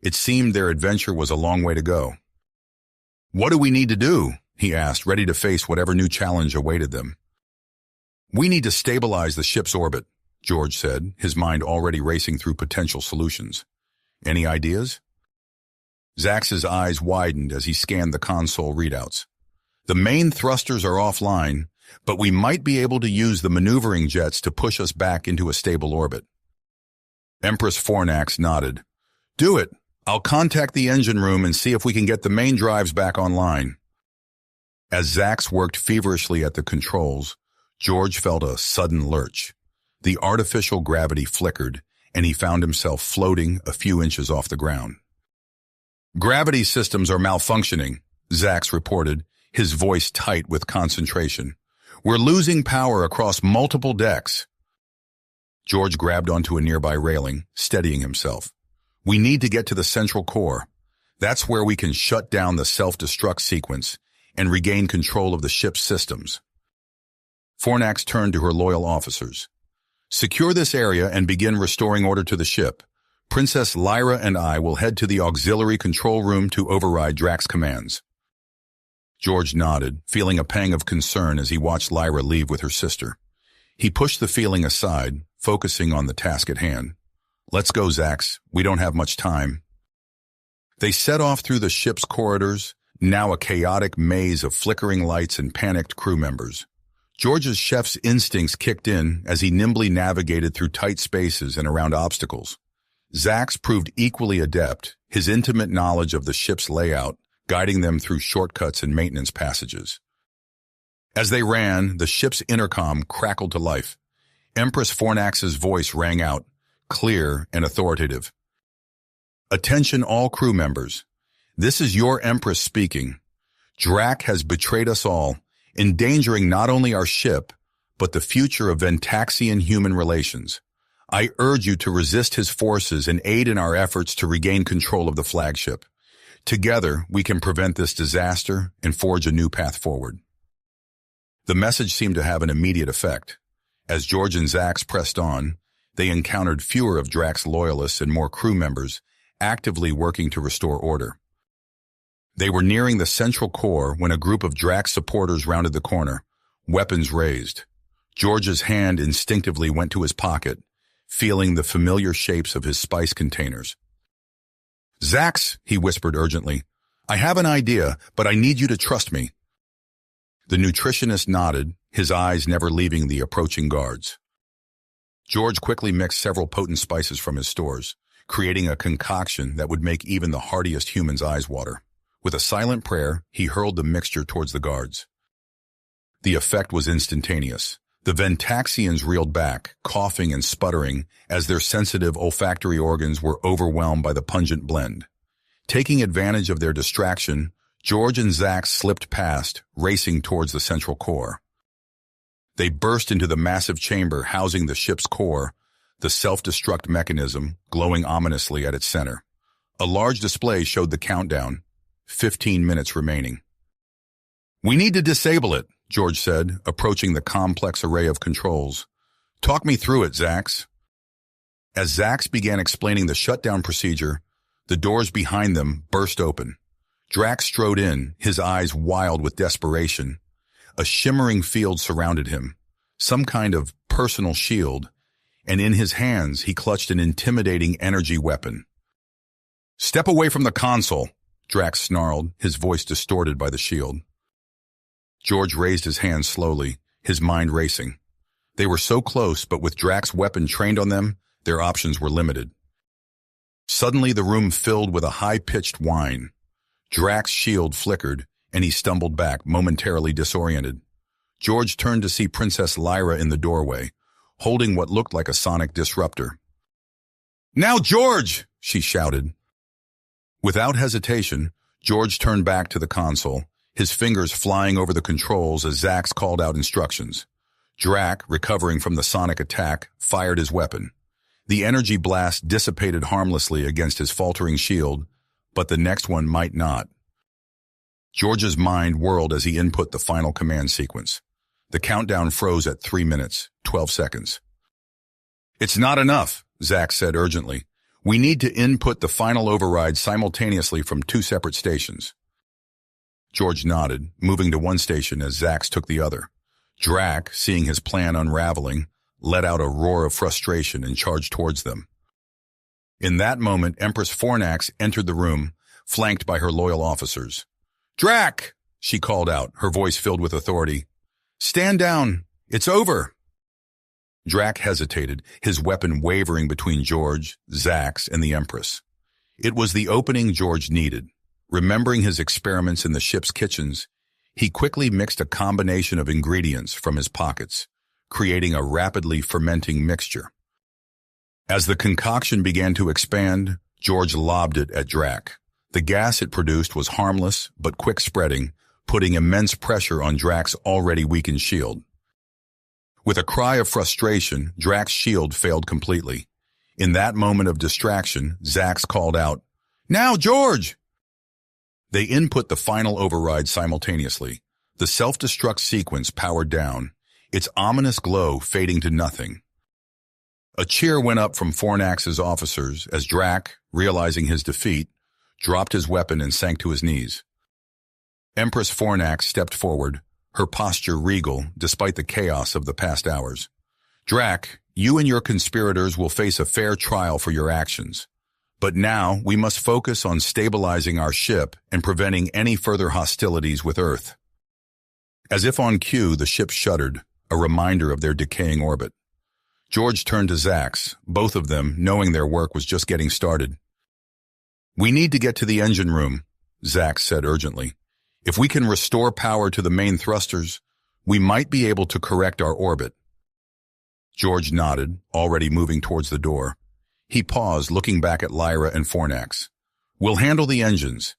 It seemed their adventure was a long way to go. "What do we need to do?" he asked, ready to face whatever new challenge awaited them. "We need to stabilize the ship's orbit," George said, his mind already racing through potential solutions. "Any ideas?" Zax's eyes widened as he scanned the console readouts. "The main thrusters are offline, but we might be able to use the maneuvering jets to push us back into a stable orbit." Empress Fornax nodded. "Do it. I'll contact the engine room and see if we can get the main drives back online." As Zax worked feverishly at the controls, George felt a sudden lurch. The artificial gravity flickered, and he found himself floating a few inches off the ground. "Gravity systems are malfunctioning," Zax reported, his voice tight with concentration. "We're losing power across multiple decks." George grabbed onto a nearby railing, steadying himself. "We need to get to the central core. That's where we can shut down the self-destruct sequence and regain control of the ship's systems." Fornax turned to her loyal officers. Secure this area and begin restoring order to the ship. Princess Lyra and I will head to the auxiliary control room to override Drax's commands. George nodded, feeling a pang of concern as he watched Lyra leave with her sister. He pushed the feeling aside, focusing on the task at hand. Let's go, Zax. We don't have much time. They set off through the ship's corridors, now a chaotic maze of flickering lights and panicked crew members. George's chef's instincts kicked in as he nimbly navigated through tight spaces and around obstacles. Zax proved equally adept, his intimate knowledge of the ship's layout, guiding them through shortcuts and maintenance passages. As they ran, the ship's intercom crackled to life. Empress Fornax's voice rang out, clear and authoritative. Attention all crew members. This is your Empress speaking. Drac has betrayed us all, endangering not only our ship, but the future of Ventaxian human relations. I urge you to resist his forces and aid in our efforts to regain control of the flagship. Together, we can prevent this disaster and forge a new path forward. The message seemed to have an immediate effect. As George and Zax pressed on, they encountered fewer of Drax's loyalists and more crew members actively working to restore order. They were nearing the central core when a group of Drax supporters rounded the corner, weapons raised. George's hand instinctively went to his pocket, feeling the familiar shapes of his spice containers. Zax, he whispered urgently, I have an idea, but I need you to trust me. The nutritionist nodded, his eyes never leaving the approaching guards. George quickly mixed several potent spices from his stores, creating a concoction that would make even the hardiest human's eyes water. With a silent prayer, he hurled the mixture towards the guards. The effect was instantaneous. The Ventaxians reeled back, coughing and sputtering, as their sensitive olfactory organs were overwhelmed by the pungent blend. Taking advantage of their distraction, George and Zax slipped past, racing towards the central core. They burst into the massive chamber housing the ship's core, the self-destruct mechanism glowing ominously at its center. A large display showed the countdown, 15 minutes remaining. We need to disable it, George said, approaching the complex array of controls. Talk me through it, Zax. As Zax began explaining the shutdown procedure, the doors behind them burst open. Drax strode in, his eyes wild with desperation. A shimmering field surrounded him, some kind of personal shield, and in his hands he clutched an intimidating energy weapon. Step away from the console, Drax snarled, his voice distorted by the shield. George raised his hand slowly, his mind racing. They were so close, but with Drax's weapon trained on them, their options were limited. Suddenly the room filled with a high-pitched whine. Drax's shield flickered, and he stumbled back, momentarily disoriented. George turned to see Princess Lyra in the doorway, holding what looked like a sonic disruptor. Now, George! She shouted. Without hesitation, George turned back to the console, his fingers flying over the controls as Zax called out instructions. Drac, recovering from the sonic attack, fired his weapon. The energy blast dissipated harmlessly against his faltering shield, but the next one might not. George's mind whirled as he input the final command sequence. The countdown froze at 3 minutes, 12 seconds. It's not enough, Zax said urgently. We need to input the final override simultaneously from 2 separate stations. George nodded, moving to one station as Zax took the other. Drac, seeing his plan unraveling, let out a roar of frustration and charged towards them. In that moment, Empress Fornax entered the room, flanked by her loyal officers. Drac! She called out, her voice filled with authority. Stand down! It's over! Drac hesitated, his weapon wavering between George, Zax, and the Empress. It was the opening George needed. Remembering his experiments in the ship's kitchens, he quickly mixed a combination of ingredients from his pockets, creating a rapidly fermenting mixture. As the concoction began to expand, George lobbed it at Drac. The gas it produced was harmless but quick-spreading, putting immense pressure on Drac's already weakened shield. With a cry of frustration, Drac's shield failed completely. In that moment of distraction, Zax called out, Now, George! They input the final override simultaneously. The self-destruct sequence powered down. its ominous glow fading to nothing. A cheer went up from Fornax's officers as Drac, realizing his defeat, dropped his weapon and sank to his knees. Empress Fornax stepped forward, her posture regal despite the chaos of the past hours. Drac, you and your conspirators will face a fair trial for your actions. But now we must focus on stabilizing our ship and preventing any further hostilities with Earth. As if on cue, the ship shuddered, a reminder of their decaying orbit. George turned to Zax, both of them knowing their work was just getting started. We need to get to the engine room, Zax said urgently. If we can restore power to the main thrusters, we might be able to correct our orbit. George nodded, already moving towards the door. He paused, looking back at Lyra and Fornax. We'll handle the engines.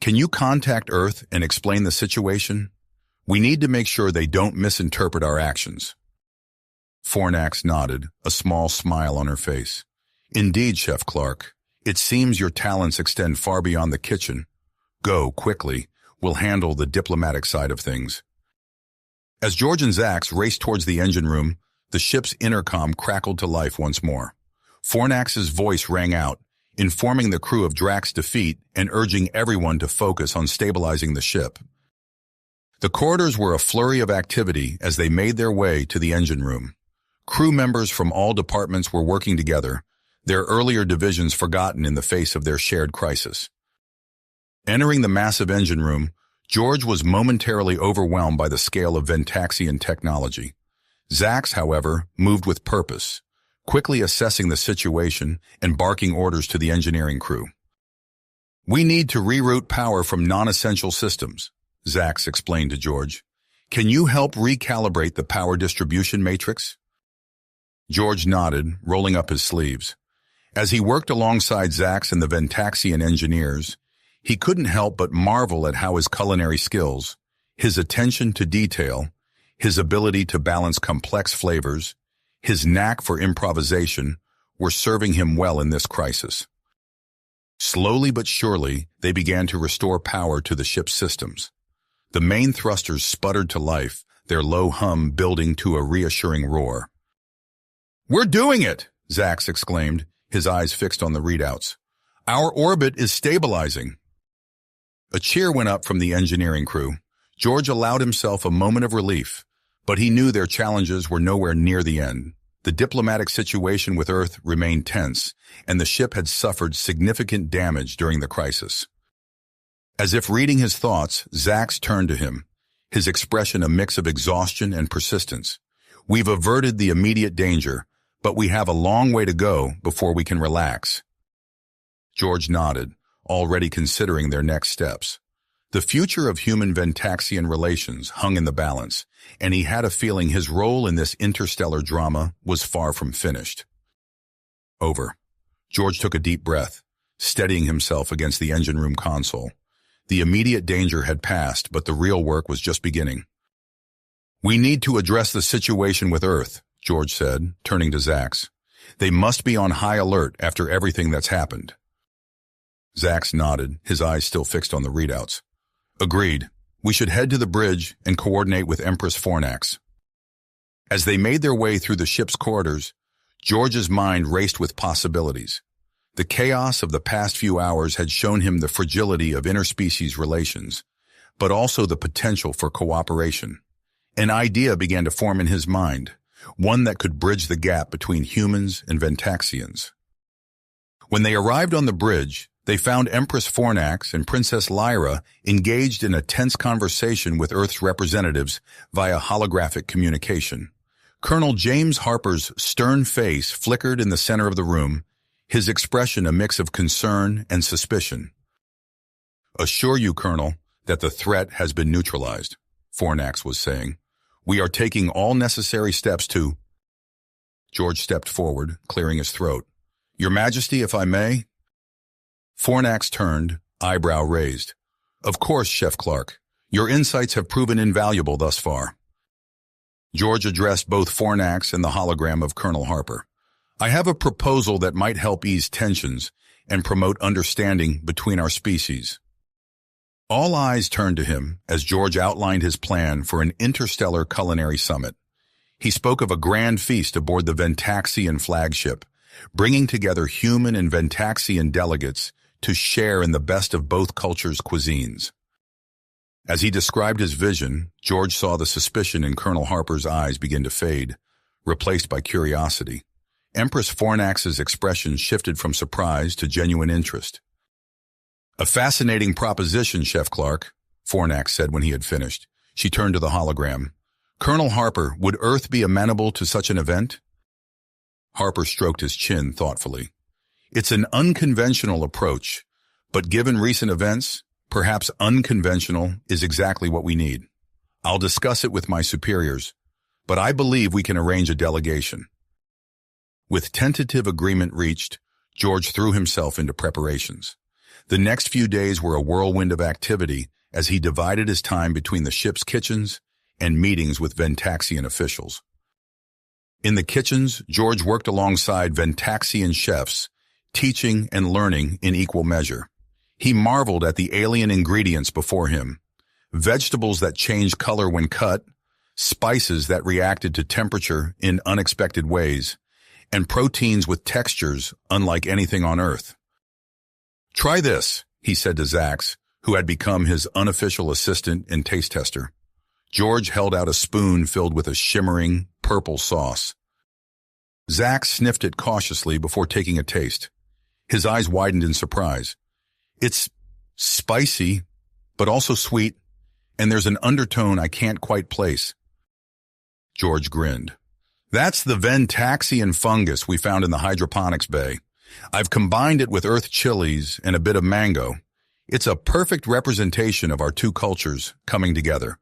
Can you contact Earth and explain the situation? We need to make sure they don't misinterpret our actions. Fornax nodded, a small smile on her face. Indeed, Chef Clark. It seems your talents extend far beyond the kitchen. Go, quickly. We'll handle the diplomatic side of things. As George and Zax raced towards the engine room, the ship's intercom crackled to life once more. Fornax's voice rang out, informing the crew of Drac's defeat and urging everyone to focus on stabilizing the ship. The corridors were a flurry of activity as they made their way to the engine room. Crew members from all departments were working together, their earlier divisions forgotten in the face of their shared crisis. Entering the massive engine room, George was momentarily overwhelmed by the scale of Ventaxian technology. Zax, however, moved with purpose, quickly assessing the situation and barking orders to the engineering crew. We need to reroute power from non-essential systems, Zax explained to George. Can you help recalibrate the power distribution matrix? George nodded, rolling up his sleeves. As he worked alongside Zax and the Ventaxian engineers, he couldn't help but marvel at how his culinary skills, his attention to detail, his ability to balance complex flavors, his knack for improvisation were serving him well in this crisis. Slowly but surely, they began to restore power to the ship's systems. The main thrusters sputtered to life, their low hum building to a reassuring roar. We're doing it, Zax exclaimed, his eyes fixed on the readouts. Our orbit is stabilizing. A cheer went up from the engineering crew. George allowed himself a moment of relief, but he knew their challenges were nowhere near the end. The diplomatic situation with Earth remained tense, and the ship had suffered significant damage during the crisis. As if reading his thoughts, Zax turned to him, his expression a mix of exhaustion and persistence. We've averted the immediate danger, but we have a long way to go before we can relax. George nodded, already considering their next steps. The future of human-Ventaxian relations hung in the balance, and he had a feeling his role in this interstellar drama was far from finished. Over. George took a deep breath, steadying himself against the engine room console. The immediate danger had passed, but the real work was just beginning. We need to address the situation with Earth, George said, turning to Zax. They must be on high alert after everything that's happened. Zax nodded, his eyes still fixed on the readouts. Agreed. We should head to the bridge and coordinate with Empress Fornax. As they made their way through the ship's corridors, George's mind raced with possibilities. The chaos of the past few hours had shown him the fragility of interspecies relations, but also the potential for cooperation. An idea began to form in his mind, one that could bridge the gap between humans and Ventaxians. When they arrived on the bridge, they found Empress Fornax and Princess Lyra engaged in a tense conversation with Earth's representatives via holographic communication. Colonel James Harper's stern face flickered in the center of the room, his expression a mix of concern and suspicion. Assure you, Colonel, that the threat has been neutralized, Fornax was saying. We are taking all necessary steps to... George stepped forward, clearing his throat. Your Majesty, if I may... Fornax turned, eyebrow raised. Of course, Chef Clark. Your insights have proven invaluable thus far. George addressed both Fornax and the hologram of Colonel Harper. I have a proposal that might help ease tensions and promote understanding between our species. All eyes turned to him as George outlined his plan for an interstellar culinary summit. He spoke of a grand feast aboard the Ventaxian flagship, bringing together human and Ventaxian delegates to share in the best of both cultures' cuisines. As he described his vision, George saw the suspicion in Colonel Harper's eyes begin to fade, replaced by curiosity. Empress Fornax's expression shifted from surprise to genuine interest. "A fascinating proposition, Chef Clark," Fornax said when he had finished. She turned to the hologram. "Colonel Harper, would Earth be amenable to such an event?" Harper stroked his chin thoughtfully. "It's an unconventional approach, but given recent events, perhaps unconventional is exactly what we need. I'll discuss it with my superiors, but I believe we can arrange a delegation." With tentative agreement reached, George threw himself into preparations. The next few days were a whirlwind of activity as he divided his time between the ship's kitchens and meetings with Ventaxian officials. In the kitchens, George worked alongside Ventaxian chefs, teaching and learning in equal measure. He marveled at the alien ingredients before him: vegetables that changed color when cut, spices that reacted to temperature in unexpected ways, and proteins with textures unlike anything on Earth. "Try this," he said to Zax, who had become his unofficial assistant and taste tester. George held out a spoon filled with a shimmering, purple sauce. Zax sniffed it cautiously before taking a taste. His eyes widened in surprise. "It's spicy, but also sweet, and there's an undertone I can't quite place." George grinned. "That's the Ventaxian fungus we found in the hydroponics bay. I've combined it with earth chilies and a bit of mango. It's a perfect representation of our two cultures coming together."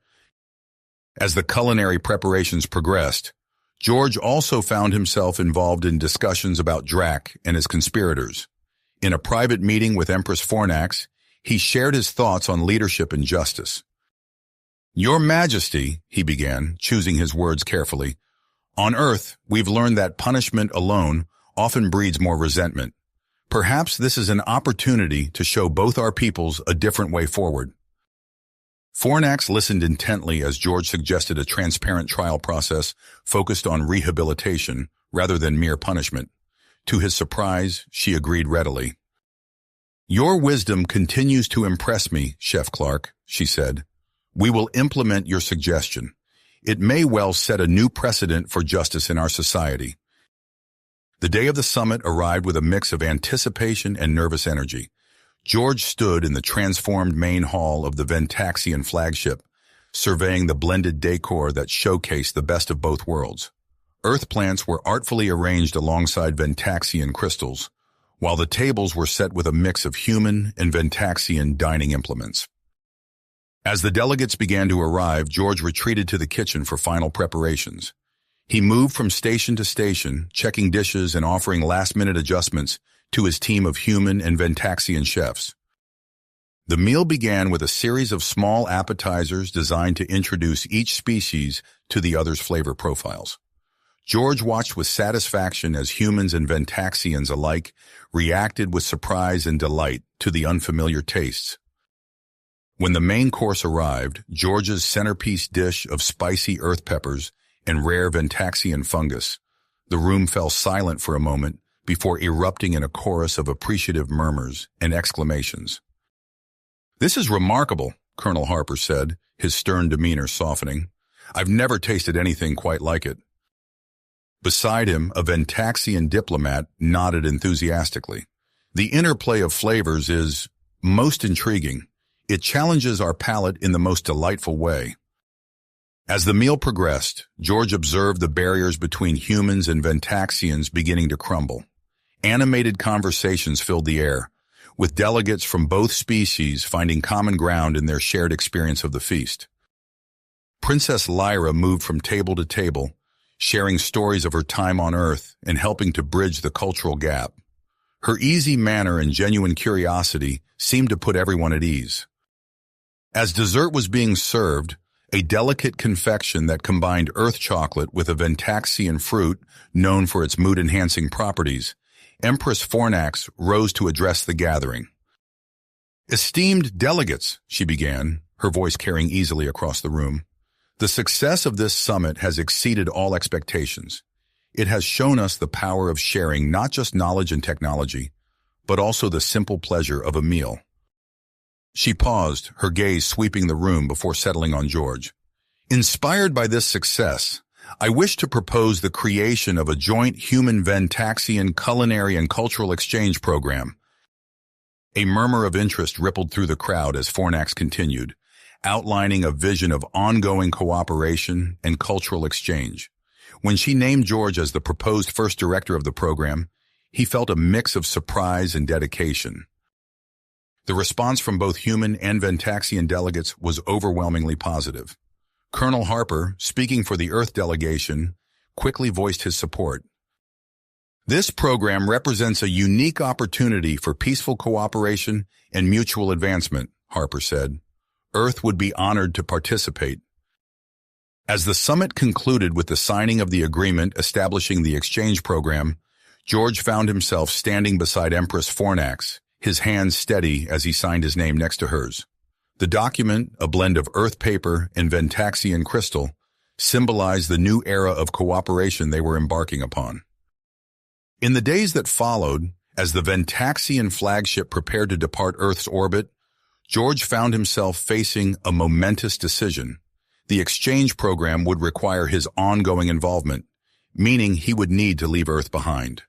As the culinary preparations progressed, George also found himself involved in discussions about Drac and his conspirators. In a private meeting with Empress Fornax, he shared his thoughts on leadership and justice. "Your Majesty," he began, choosing his words carefully, "on Earth, we've learned that punishment alone often breeds more resentment. Perhaps this is an opportunity to show both our peoples a different way forward." Fornax listened intently as George suggested a transparent trial process focused on rehabilitation rather than mere punishment. To his surprise, she agreed readily. "Your wisdom continues to impress me, Chef Clark," she said. "We will implement your suggestion. It may well set a new precedent for justice in our society." The day of the summit arrived with a mix of anticipation and nervous energy. George stood in the transformed main hall of the Ventaxian flagship, surveying the blended decor that showcased the best of both worlds. Earth plants were artfully arranged alongside Ventaxian crystals, while the tables were set with a mix of human and Ventaxian dining implements. As the delegates began to arrive, George retreated to the kitchen for final preparations. He moved from station to station, checking dishes and offering last-minute adjustments to his team of human and Ventaxian chefs. The meal began with a series of small appetizers designed to introduce each species to the other's flavor profiles. George watched with satisfaction as humans and Ventaxians alike reacted with surprise and delight to the unfamiliar tastes. When the main course arrived, George's centerpiece dish of spicy earth peppers and rare Ventaxian fungus, the room fell silent for a moment before erupting in a chorus of appreciative murmurs and exclamations. "This is remarkable," Colonel Harper said, his stern demeanor softening. "I've never tasted anything quite like it." Beside him, a Ventaxian diplomat nodded enthusiastically. "The interplay of flavors is most intriguing. It challenges our palate in the most delightful way." As the meal progressed, George observed the barriers between humans and Ventaxians beginning to crumble. Animated conversations filled the air, with delegates from both species finding common ground in their shared experience of the feast. Princess Lyra moved from table to table, sharing stories of her time on Earth and helping to bridge the cultural gap. Her easy manner and genuine curiosity seemed to put everyone at ease. As dessert was being served, a delicate confection that combined earth chocolate with a Ventaxian fruit known for its mood-enhancing properties, Empress Fornax rose to address the gathering. "Esteemed delegates," she began, her voice carrying easily across the room, The success of this summit has exceeded all expectations. It has shown us the power of sharing not just knowledge and technology, but also the simple pleasure of a meal. She paused, her gaze sweeping the room before settling on George. Inspired by this success, I wish to propose the creation of a joint human-Ventaxian culinary and cultural exchange program. A murmur of interest rippled through the crowd as Fornax continued, outlining a vision of ongoing cooperation and cultural exchange. When she named George as the proposed first director of the program, he felt a mix of surprise and dedication. The response from both human and Ventaxian delegates was overwhelmingly positive. Colonel Harper, speaking for the Earth delegation, quickly voiced his support. This program represents a unique opportunity for peaceful cooperation and mutual advancement, Harper said. Earth would be honored to participate. As the summit concluded with the signing of the agreement establishing the exchange program, George found himself standing beside Empress Fornax, his hands steady as he signed his name next to hers. The document, a blend of Earth paper and Ventaxian crystal, symbolized the new era of cooperation they were embarking upon. In the days that followed, as the Ventaxian flagship prepared to depart Earth's orbit, George found himself facing a momentous decision. The exchange program would require his ongoing involvement, meaning he would need to leave Earth behind.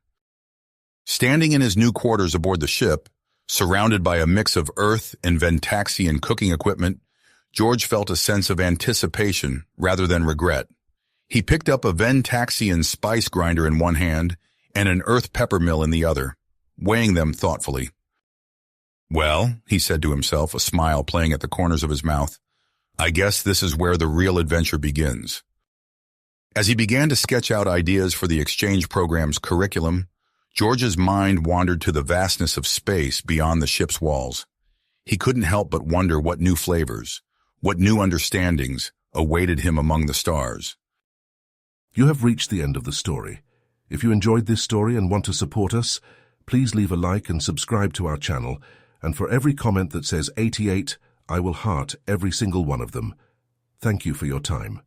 Standing in his new quarters aboard the ship, surrounded by a mix of Earth and Ventaxian cooking equipment, George felt a sense of anticipation rather than regret. He picked up a Ventaxian spice grinder in one hand and an Earth pepper mill in the other, weighing them thoughtfully. Well, he said to himself, a smile playing at the corners of his mouth, I guess this is where the real adventure begins. As he began to sketch out ideas for the exchange program's curriculum, George's mind wandered to the vastness of space beyond the ship's walls. He couldn't help but wonder what new flavors, what new understandings awaited him among the stars. You have reached the end of the story. If you enjoyed this story and want to support us, please leave a like and subscribe to our channel, and for every comment that says 88, I will heart every single one of them. Thank you for your time.